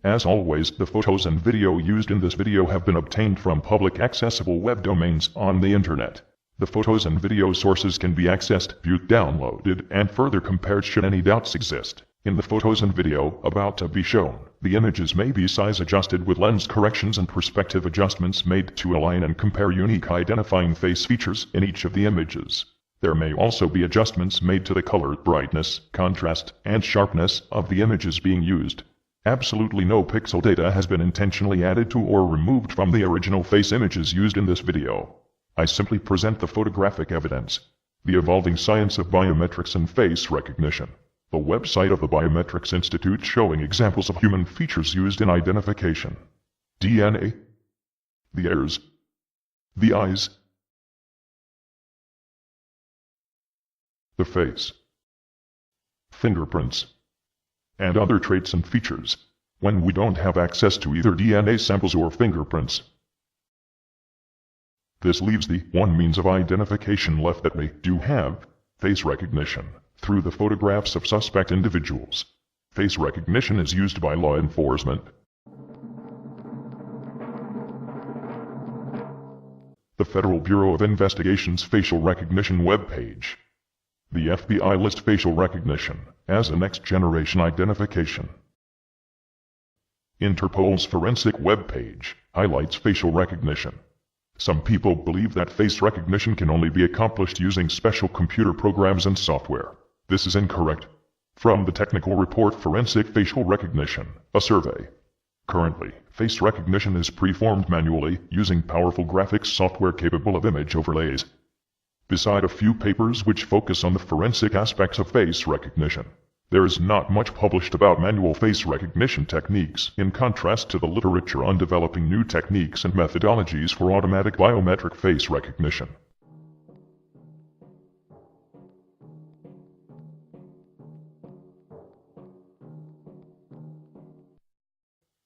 As always, the photos and video used in this video have been obtained from public accessible web domains on the internet. The photos and video sources can be accessed, viewed, downloaded, and further compared should any doubts exist. In the photos and video about to be shown, the images may be size adjusted with lens corrections and perspective adjustments made to align and compare unique identifying face features in each of the images. There may also be adjustments made to the color, brightness, contrast, and sharpness of the images being used. Absolutely no pixel data has been intentionally added to or removed from the original face images used in this video. I simply present the photographic evidence. The evolving science of biometrics and face recognition. The website of the Biometrics Institute showing examples of human features used in identification. DNA. The ears. The eyes. The face. Fingerprints. And other traits and features, when we don't have access to either DNA samples or fingerprints. This leaves the one means of identification left that we do have, face recognition, through the photographs of suspect individuals. Face recognition is used by law enforcement. The Federal Bureau of Investigation's facial recognition webpage. The FBI lists facial recognition as a next-generation identification. Interpol's forensic webpage highlights facial recognition. Some people believe that face recognition can only be accomplished using special computer programs and software. This is incorrect. From the technical report Forensic Facial Recognition, a survey. Currently, face recognition is preformed manually using powerful graphics software capable of image overlays. Beside a few papers which focus on the forensic aspects of face recognition, there is not much published about manual face recognition techniques, in contrast to the literature on developing new techniques and methodologies for automatic biometric face recognition.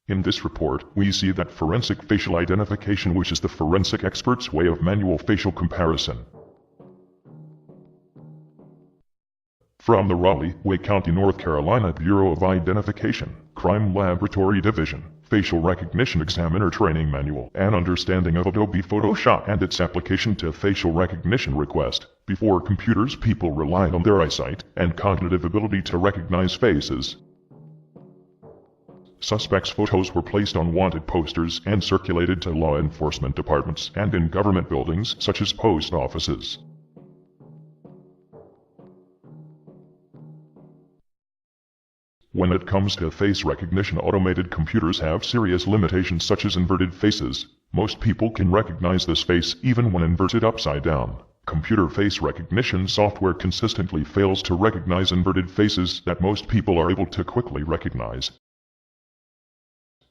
In this report, we see that forensic facial identification, which is the forensic expert's way of manual facial comparison. From the Raleigh-Wake County, North Carolina Bureau of Identification, Crime Laboratory Division, Facial Recognition Examiner Training Manual, An Understanding of Adobe Photoshop and its Application to Facial Recognition Request. Before computers, people relied on their eyesight and cognitive ability to recognize faces. Suspects' photos were placed on wanted posters and circulated to law enforcement departments and in government buildings such as post offices. When it comes to face recognition, automated computers have serious limitations such as inverted faces. Most people can recognize this face even when inverted upside down. Computer face recognition software consistently fails to recognize inverted faces that most people are able to quickly recognize.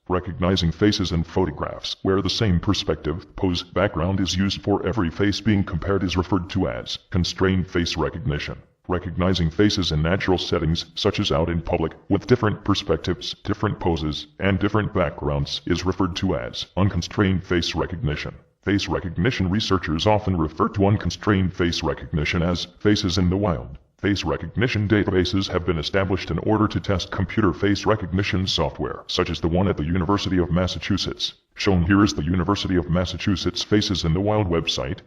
Recognizing faces in photographs where the same perspective, pose, background is used for every face being compared is referred to as constrained face recognition. Recognizing faces in natural settings, such as out in public, with different perspectives, different poses, and different backgrounds, is referred to as unconstrained face recognition. Face recognition researchers often refer to unconstrained face recognition as faces in the wild. Face recognition databases have been established in order to test computer face recognition software, such as the one at the University of Massachusetts. Shown here is the University of Massachusetts Faces in the Wild website.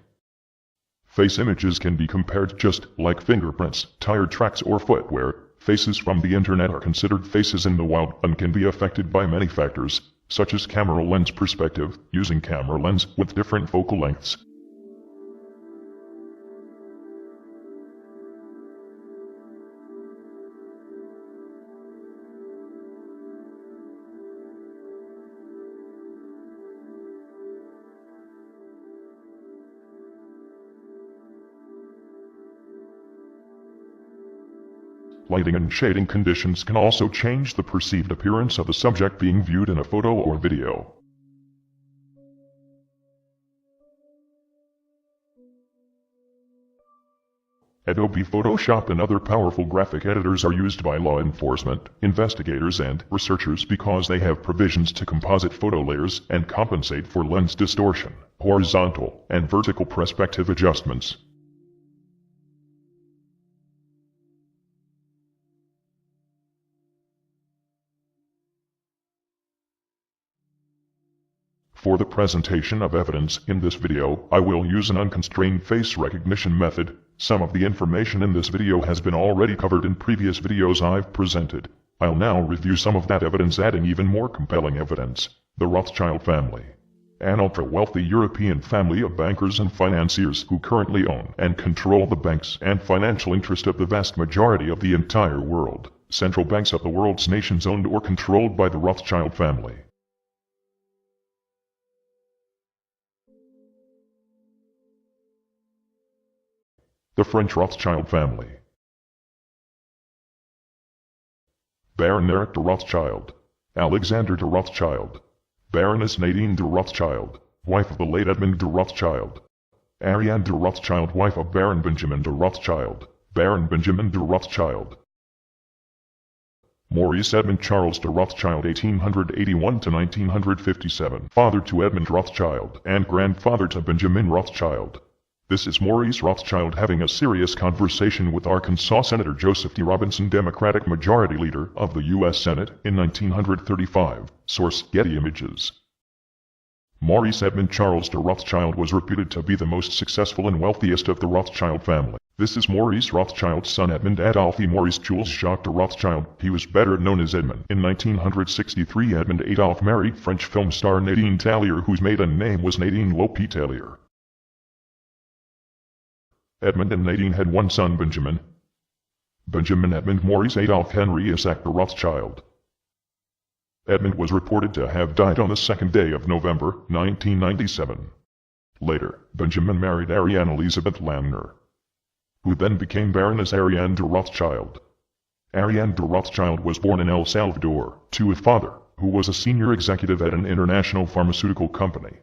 Face images can be compared just like fingerprints, tire tracks, or footwear. Faces from the internet are considered faces in the wild and can be affected by many factors, such as camera lens perspective, using camera lens with different focal lengths. Lighting and shading conditions can also change the perceived appearance of the subject being viewed in a photo or video. Adobe Photoshop and other powerful graphic editors are used by law enforcement, investigators, and researchers because they have provisions to composite photo layers and compensate for lens distortion, horizontal and vertical perspective adjustments. For the presentation of evidence in this video, I will use an unconstrained face recognition method. Some of the information in this video has been already covered in previous videos I've presented. I'll now review some of that evidence, adding even more compelling evidence. The Rothschild family. An ultra-wealthy European family of bankers and financiers who currently own and control the banks and financial interest of the vast majority of the entire world. Central banks of the world's nations owned or controlled by the Rothschild family. The French Rothschild family. Baron Eric de Rothschild. Alexander de Rothschild. Baroness Nadine de Rothschild, wife of the late Edmund de Rothschild. Ariane de Rothschild, wife of Baron Benjamin de Rothschild. Baron Benjamin de Rothschild. Maurice Edmund Charles de Rothschild, 1881 to 1957, father to Edmund Rothschild and grandfather to Benjamin Rothschild. This is Maurice Rothschild having a serious conversation with Arkansas Senator Joseph D. Robinson, Democratic Majority Leader of the U.S. Senate, in 1935. Source: Getty Images. Maurice Edmund Charles de Rothschild was reputed to be the most successful and wealthiest of the Rothschild family. This is Maurice Rothschild's son Edmund Adolphe Maurice Jules Jacques de Rothschild. He was better known as Edmund. In 1963, Edmund Adolphe married French film star Nadine Tallier, whose maiden name was Nadine Lope Tallier. Edmund and Nadine had one son, Benjamin. Benjamin Edmund Maurice Adolphe Henry Isaac de Rothschild. Edmund was reported to have died on the 2nd day of November, 1997. Later, Benjamin married Ariane Elizabeth Lamner, who then became Baroness Ariane de Rothschild. Ariane de Rothschild was born in El Salvador, to a father who was a senior executive at an international pharmaceutical company.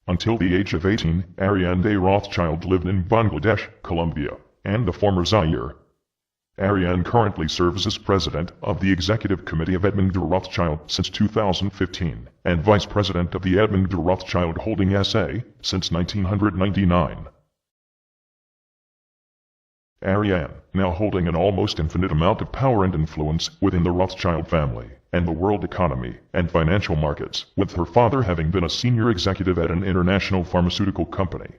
Until the age of 18, Ariane de Rothschild lived in Bangladesh, Colombia, and the former Zaire. Ariane currently serves as president of the Executive Committee of Edmund de Rothschild since 2015, and vice president of the Edmund de Rothschild Holding S.A. since 1999. Ariane, now holding an almost infinite amount of power and influence within the Rothschild family and the world economy and financial markets, with her father having been a senior executive at an international pharmaceutical company.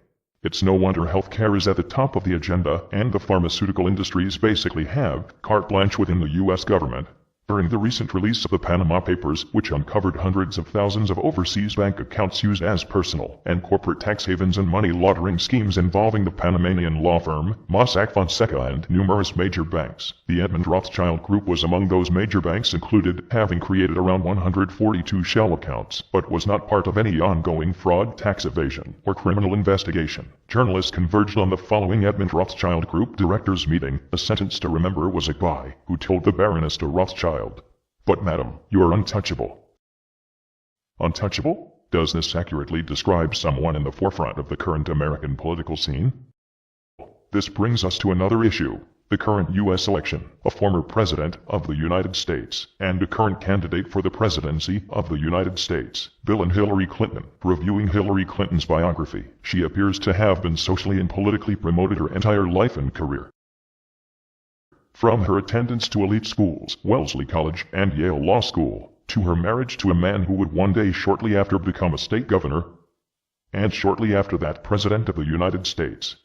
It's no wonder healthcare is at the top of the agenda, and the pharmaceutical industries basically have carte blanche within the U.S. government. During the recent release of the Panama Papers, which uncovered hundreds of thousands of overseas bank accounts used as personal and corporate tax havens and money laundering schemes involving the Panamanian law firm Mossack Fonseca and numerous major banks, the Edmund Rothschild Group was among those major banks included, having created around 142 shell accounts, but was not part of any ongoing fraud, tax evasion, or criminal investigation. Journalists converged on the following Edmund Rothschild Group directors meeting. A sentence to remember was a guy who told the Baroness de Rothschild, "But madam, you are untouchable." Untouchable? Does this accurately describe someone in the forefront of the current American political scene? This brings us to another issue. The current U.S. election. A former president of the United States and a current candidate for the presidency of the United States, Bill and Hillary Clinton. Reviewing Hillary Clinton's biography, she appears to have been socially and politically promoted her entire life and career. From her attendance to elite schools, Wellesley College and Yale Law School, to her marriage to a man who would one day shortly after become a state governor, and shortly after that president of the United States.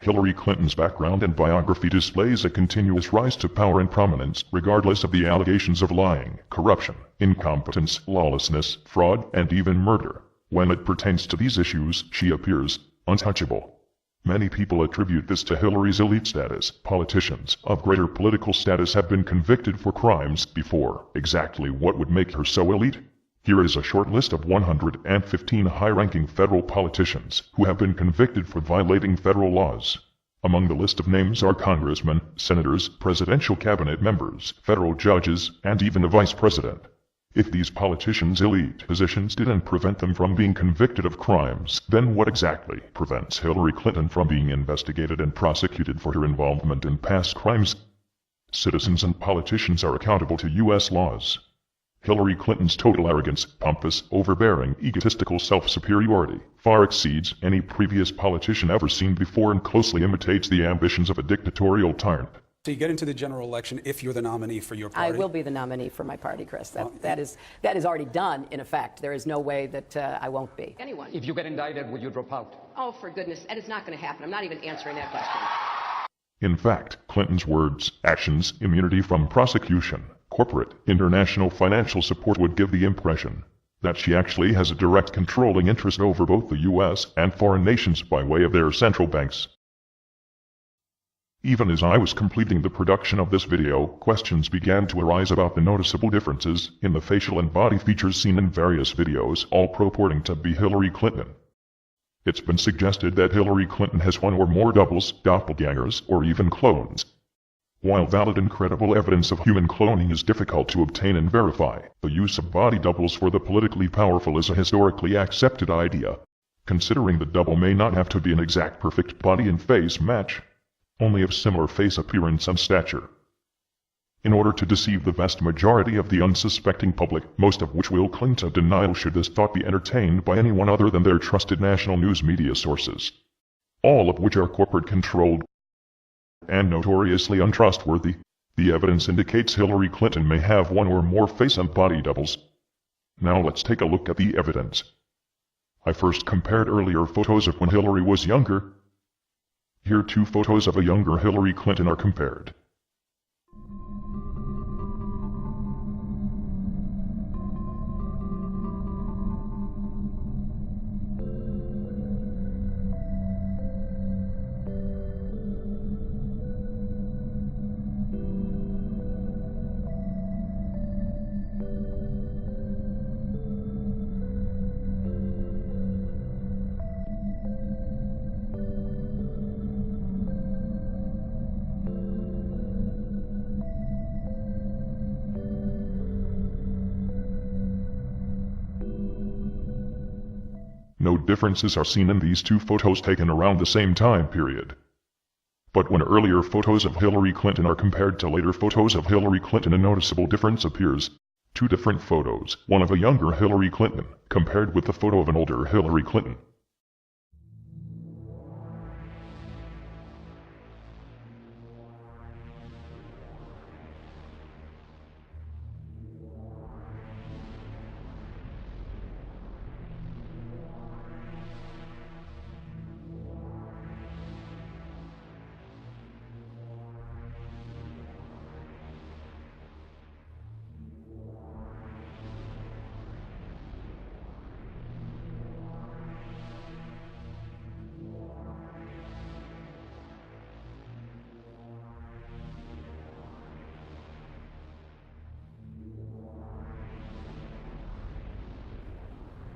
Hillary Clinton's background and biography displays a continuous rise to power and prominence, regardless of the allegations of lying, corruption, incompetence, lawlessness, fraud, and even murder. When it pertains to these issues, she appears untouchable. Many people attribute this to Hillary's elite status. Politicians of greater political status have been convicted for crimes before. Exactly what would make her so elite? Here is a short list of 115 high-ranking federal politicians who have been convicted for violating federal laws. Among the list of names are congressmen, senators, presidential cabinet members, federal judges, and even a vice president. If these politicians' elite positions didn't prevent them from being convicted of crimes, then what exactly prevents Hillary Clinton from being investigated and prosecuted for her involvement in past crimes? Citizens and politicians are accountable to U.S. laws. Hillary Clinton's total arrogance, pompous, overbearing, egotistical self-superiority far exceeds any previous politician ever seen before and closely imitates the ambitions of a dictatorial tyrant. So you get into the general election if you're the nominee for your I party? will be the nominee for my party, Chris. That is already done, in effect. There is no way that I won't be. Anyone. If you get indicted, would you drop out? Oh, for goodness, Ed, it's not going to happen. I'm not even answering that question. In fact, Clinton's words, actions, immunity from prosecution, corporate, international financial support would give the impression that she actually has a direct controlling interest over both the U.S. and foreign nations by way of their central banks. Even as I was completing the production of this video, questions began to arise about the noticeable differences in the facial and body features seen in various videos, all purporting to be Hillary Clinton. It's been suggested that Hillary Clinton has one or more doubles, doppelgangers, or even clones. While valid and credible evidence of human cloning is difficult to obtain and verify, the use of body doubles for the politically powerful is a historically accepted idea, considering the double may not have to be an exact perfect body and face match, only of similar face appearance and stature. In order to deceive the vast majority of the unsuspecting public, most of which will cling to denial should this thought be entertained by anyone other than their trusted national news media sources, all of which are corporate-controlled and notoriously untrustworthy, the evidence indicates Hillary Clinton may have one or more face and body doubles. Now let's take a look at the evidence. I first compared earlier photos of when Hillary was younger. Here 2 photos of a younger Hillary Clinton are compared. No differences are seen in these 2 photos taken around the same time period. But when earlier photos of Hillary Clinton are compared to later photos of Hillary Clinton, a noticeable difference appears. 2 different photos, one of a younger Hillary Clinton, compared with the photo of an older Hillary Clinton.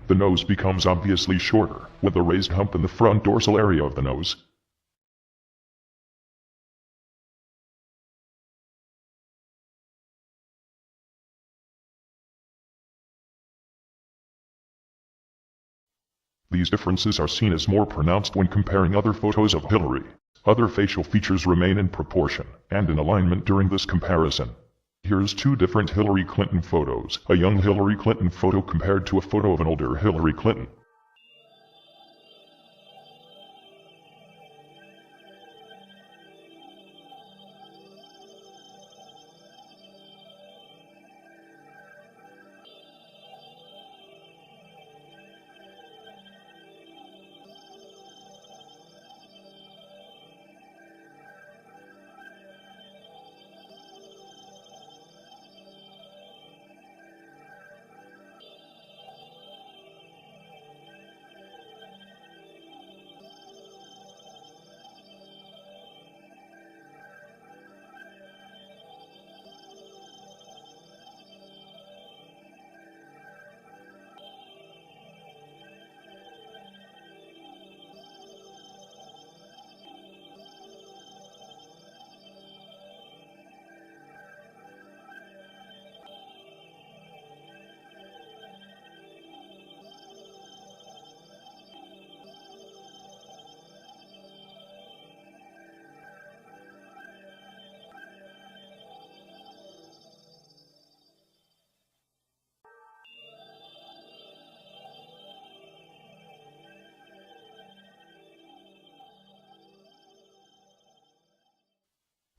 The nose becomes obviously shorter, with a raised hump in the front dorsal area of the nose. These differences are seen as more pronounced when comparing other photos of Hillary. Other facial features remain in proportion and in alignment during this comparison. Here's 2 different Hillary Clinton photos. A young Hillary Clinton photo compared to a photo of an older Hillary Clinton.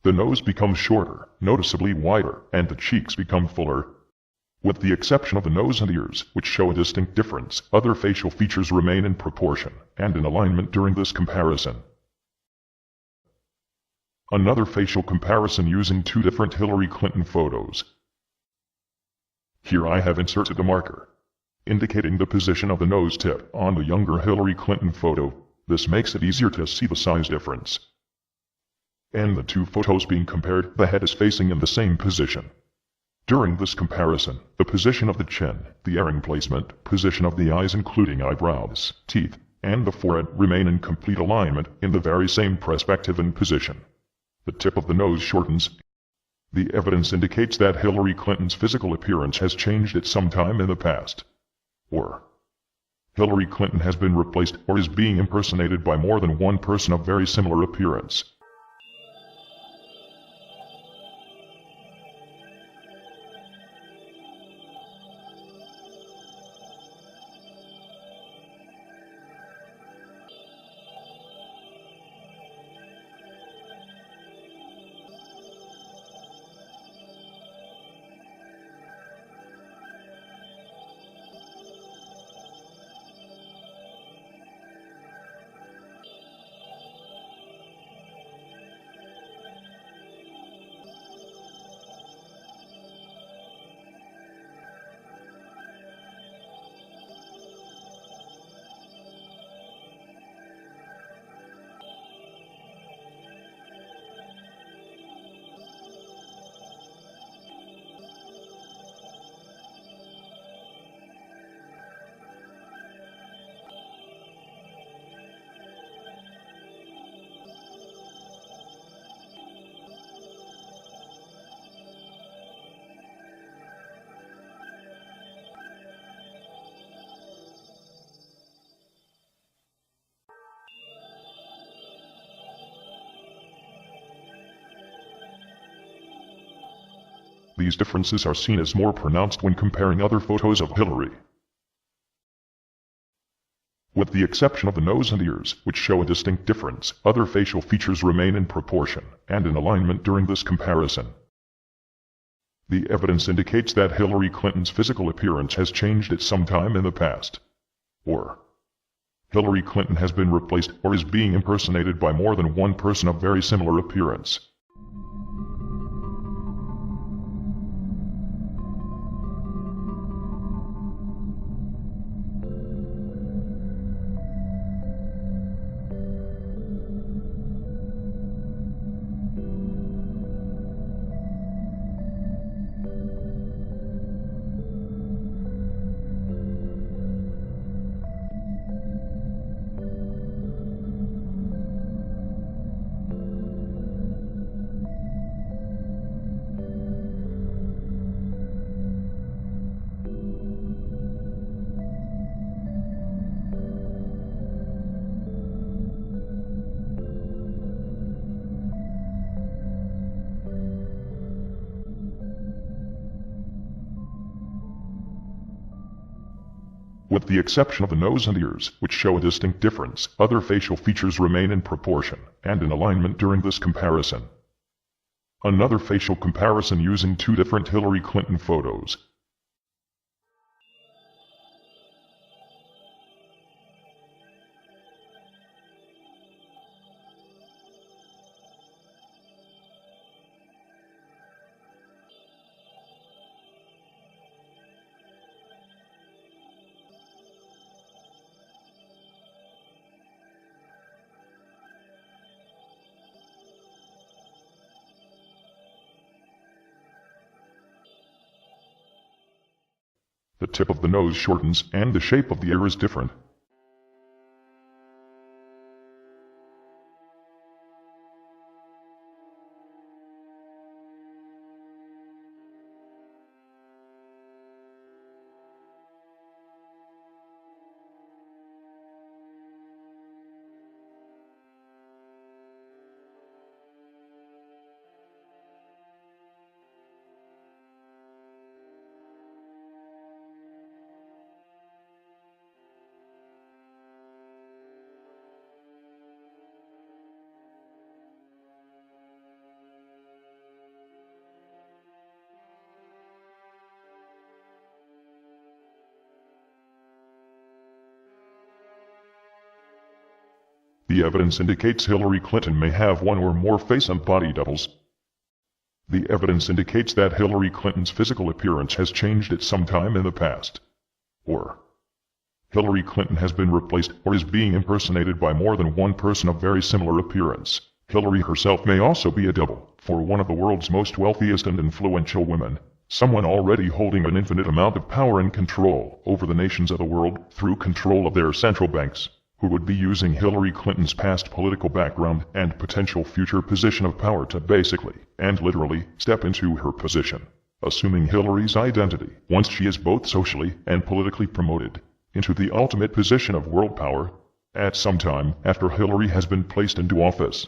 The nose becomes shorter, noticeably wider, and the cheeks become fuller. With the exception of the nose and ears, which show a distinct difference, other facial features remain in proportion and in alignment during this comparison. Another facial comparison using two different Hillary Clinton photos. Here I have inserted a marker indicating the position of the nose tip on the younger Hillary Clinton photo. This makes it easier to see the size difference. In the two photos being compared, the head is facing in the same position. During this comparison, the position of the chin, the earring placement, position of the eyes including eyebrows, teeth, and the forehead remain in complete alignment in the very same perspective and position. The tip of the nose shortens. The evidence indicates that Hillary Clinton's physical appearance has changed at some time in the past. Or Hillary Clinton has been replaced or is being impersonated by more than one person of very similar appearance. These differences are seen as more pronounced when comparing other photos of Hillary. With the exception of the nose and ears, which show a distinct difference, other facial features remain in proportion and in alignment during this comparison. The evidence indicates that Hillary Clinton's physical appearance has changed at some time in the past. Or Hillary Clinton has been replaced or is being impersonated by more than one person of very similar appearance. With the exception of the nose and ears, which show a distinct difference, other facial features remain in proportion and in alignment during this comparison. Another facial comparison using two different Hillary Clinton photos. The tip of the nose shortens and the shape of the ear is different. The evidence indicates Hillary Clinton may have one or more face and body doubles. The evidence indicates that Hillary Clinton's physical appearance has changed at some time in the past. Or Hillary Clinton has been replaced or is being impersonated by more than one person of very similar appearance. Hillary herself may also be a double for one of the world's most wealthiest and influential women, someone already holding an infinite amount of power and control over the nations of the world through control of their central banks, who would be using Hillary Clinton's past political background and potential future position of power to basically and literally step into her position, assuming Hillary's identity once she is both socially and politically promoted into the ultimate position of world power at some time after Hillary has been placed into office.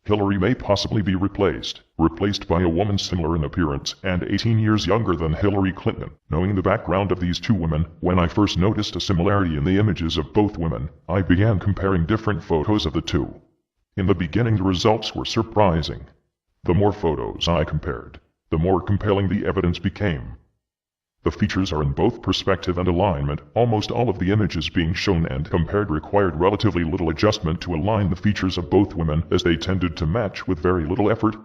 Hillary may possibly be replaced by a woman similar in appearance and 18 years younger than Hillary Clinton. Knowing the background of these two women, when I first noticed a similarity in the images of both women, I began comparing different photos of the two. In the beginning the results were surprising. The more photos I compared, the more compelling the evidence became. The features are in both perspective and alignment. Almost all of the images being shown and compared required relatively little adjustment to align the features of both women, as they tended to match with very little effort.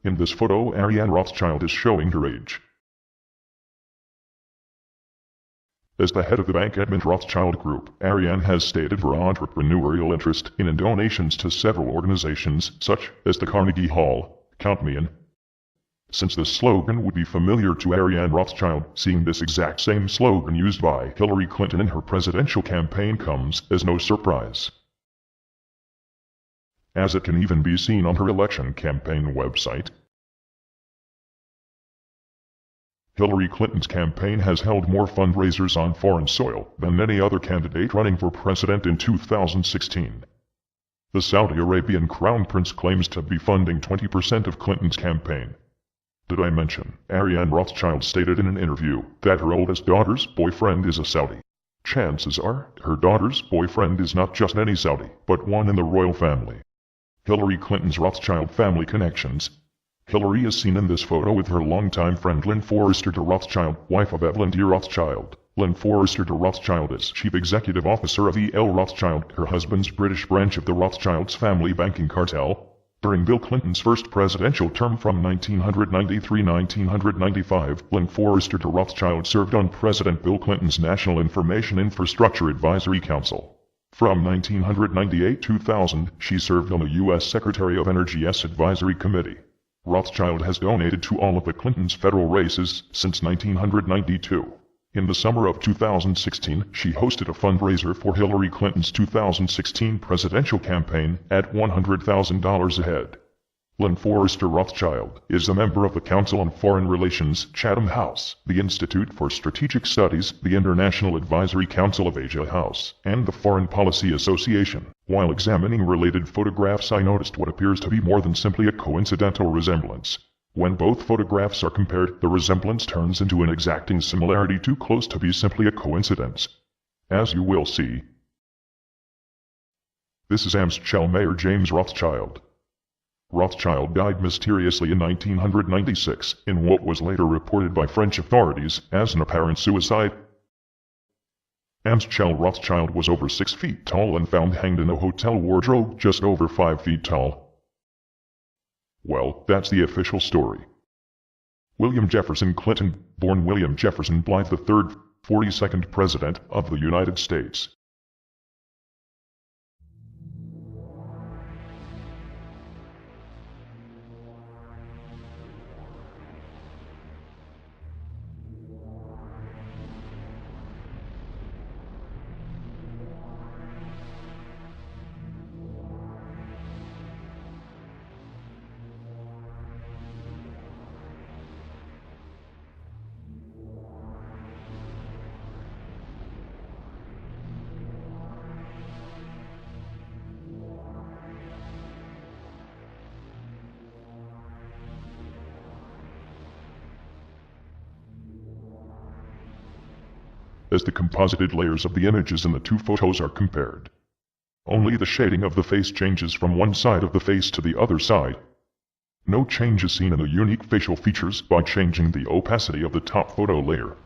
In this photo, Ariane Rothschild is showing her age. As the head of the Bank Edmund Rothschild Group, Ariane has stated her entrepreneurial interest in donations to several organizations such as the Carnegie Hall. Count me in. Since this slogan would be familiar to Ariane Rothschild, seeing this exact same slogan used by Hillary Clinton in her presidential campaign comes as no surprise, as it can even be seen on her election campaign website. Hillary Clinton's campaign has held more fundraisers on foreign soil than any other candidate running for president in 2016. The Saudi Arabian Crown Prince claims to be funding 20% of Clinton's campaign. Did I mention, Ariane Rothschild stated in an interview that her oldest daughter's boyfriend is a Saudi. Chances are, her daughter's boyfriend is not just any Saudi, but one in the royal family. Hillary Clinton's Rothschild family connections. Hillary is seen in this photo with her longtime friend Lynn Forrester de Rothschild, wife of Evelyn de Rothschild. Lynn Forrester de Rothschild is Chief Executive Officer of E.L. Rothschild, her husband's British branch of the Rothschilds family banking cartel. During Bill Clinton's first presidential term from 1993-1995, Lynn Forrester de Rothschild served on President Bill Clinton's National Information Infrastructure Advisory Council. From 1998-2000, she served on the U.S. Secretary of Energy's Advisory Committee. Rothschild has donated to all of the Clintons' federal races since 1992. In the summer of 2016, she hosted a fundraiser for Hillary Clinton's 2016 presidential campaign at $100,000 a head. Lynn Forrester Rothschild is a member of the Council on Foreign Relations, Chatham House, the Institute for Strategic Studies, the International Advisory Council of Asia House, and the Foreign Policy Association. While examining related photographs, I noticed what appears to be more than simply a coincidental resemblance. When both photographs are compared, the resemblance turns into an exacting similarity too close to be simply a coincidence. As you will see. This is Amschel Mayor James Rothschild. Rothschild died mysteriously in 1996 in what was later reported by French authorities as an apparent suicide. Amschel Rothschild was over 6 feet tall and found hanged in a hotel wardrobe just over 5 feet tall. Well, that's the official story. William Jefferson Clinton, born William Jefferson Blythe III, 42nd President of the United States. As the composited layers of the images in the two photos are compared, only the shading of the face changes from one side of the face to the other side. No change is seen in the unique facial features by changing the opacity of the top photo layer.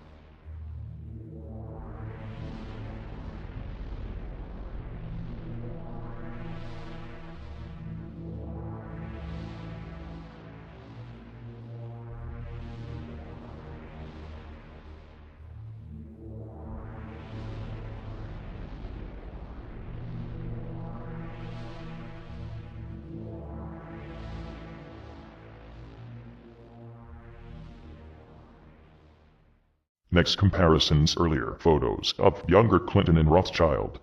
Next, comparisons earlier photos of younger Clinton and Rothschild.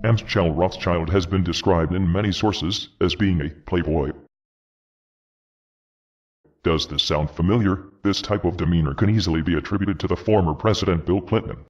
Amschel Rothschild has been described in many sources as being a playboy. Does this sound familiar? This type of demeanor can easily be attributed to the former President Bill Clinton.